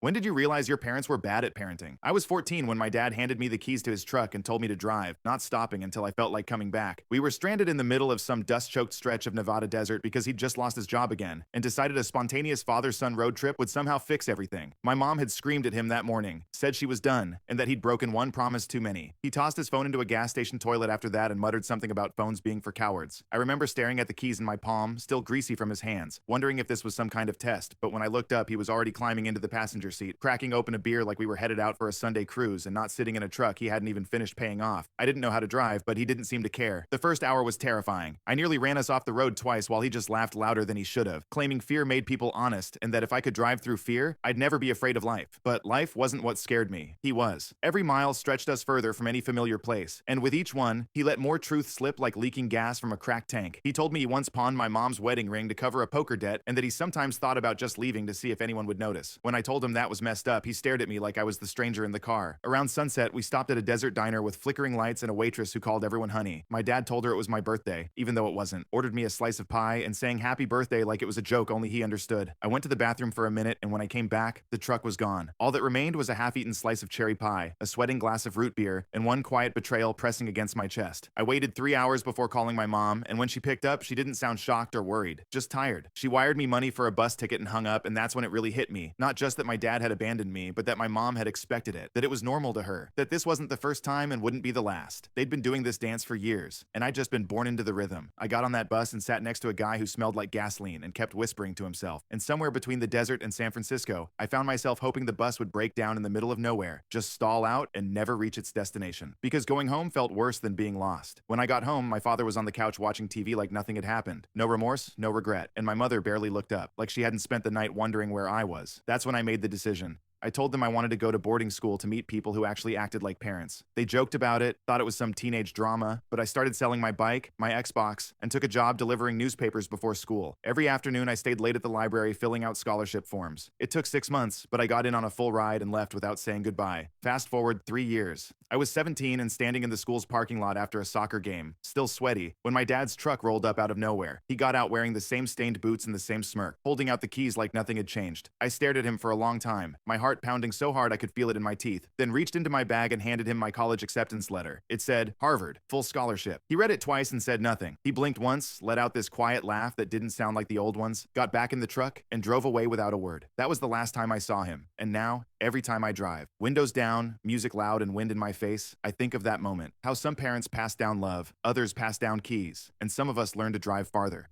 When did you realize your parents were bad at parenting? I was 14 when my dad handed me the keys to his truck and told me to drive, not stopping until I felt like coming back. We were stranded in the middle of some dust-choked stretch of Nevada desert because he'd just lost his job again and decided a spontaneous father-son road trip would somehow fix everything. My mom had screamed at him that morning, said she was done, and that he'd broken one promise too many. He tossed his phone into a gas station toilet after that and muttered something about phones being for cowards. I remember staring at the keys in my palm, still greasy from his hands, wondering if this was some kind of test, but when I looked up, he was already climbing into the passenger seat, cracking open a beer like we were headed out for a Sunday cruise and not sitting in a truck he hadn't even finished paying off. I didn't know how to drive, but he didn't seem to care. The first hour was terrifying. I nearly ran us off the road twice while he just laughed louder than he should have, claiming fear made people honest and that if I could drive through fear, I'd never be afraid of life. But life wasn't what scared me. He was. Every mile stretched us further from any familiar place, and with each one, he let more truth slip like leaking gas from a cracked tank. He told me he once pawned my mom's wedding ring to cover a poker debt and that he sometimes thought about just leaving to see if anyone would notice. When I told him that was messed up, he stared at me like I was the stranger in the car. Around sunset, we stopped at a desert diner with flickering lights and a waitress who called everyone honey. My dad told her it was my birthday, even though it wasn't, ordered me a slice of pie, and sang happy birthday like it was a joke only he understood. I went to the bathroom for a minute, and when I came back, the truck was gone. All that remained was a half-eaten slice of cherry pie, a sweating glass of root beer, and one quiet betrayal pressing against my chest. I waited 3 hours before calling my mom, and when she picked up, she didn't sound shocked or worried, just tired. She wired me money for a bus ticket and hung up, and that's when it really hit me. Not just that my dad had abandoned me, but that my mom had expected it, that it was normal to her, that this wasn't the first time and wouldn't be the last. They'd been doing this dance for years, and I'd just been born into the rhythm. I got on that bus and sat next to a guy who smelled like gasoline and kept whispering to himself. And somewhere between the desert and San Francisco, I found myself hoping the bus would break down in the middle of nowhere, just stall out and never reach its destination. Because going home felt worse than being lost. When I got home, my father was on the couch watching TV like nothing had happened. No remorse, no regret, and my mother barely looked up, like she hadn't spent the night wondering where I was. That's when I made the decision. I told them I wanted to go to boarding school to meet people who actually acted like parents. They joked about it, thought it was some teenage drama, but I started selling my bike, my Xbox, and took a job delivering newspapers before school. Every afternoon, I stayed late at the library filling out scholarship forms. It took 6 months, but I got in on a full ride and left without saying goodbye. Fast forward 3 years. I was 17 and standing in the school's parking lot after a soccer game, still sweaty, when my dad's truck rolled up out of nowhere. He got out wearing the same stained boots and the same smirk, holding out the keys like nothing had changed. I stared at him for a long time, my heart pounding so hard I could feel it in my teeth, then reached into my bag and handed him my college acceptance letter. It said, Harvard, full scholarship. He read it twice and said nothing. He blinked once, let out this quiet laugh that didn't sound like the old ones, got back in the truck, and drove away without a word. That was the last time I saw him, and now, every time I drive, windows down, music loud, and wind in my face, I think of that moment. How some parents pass down love, others pass down keys, and some of us learn to drive farther.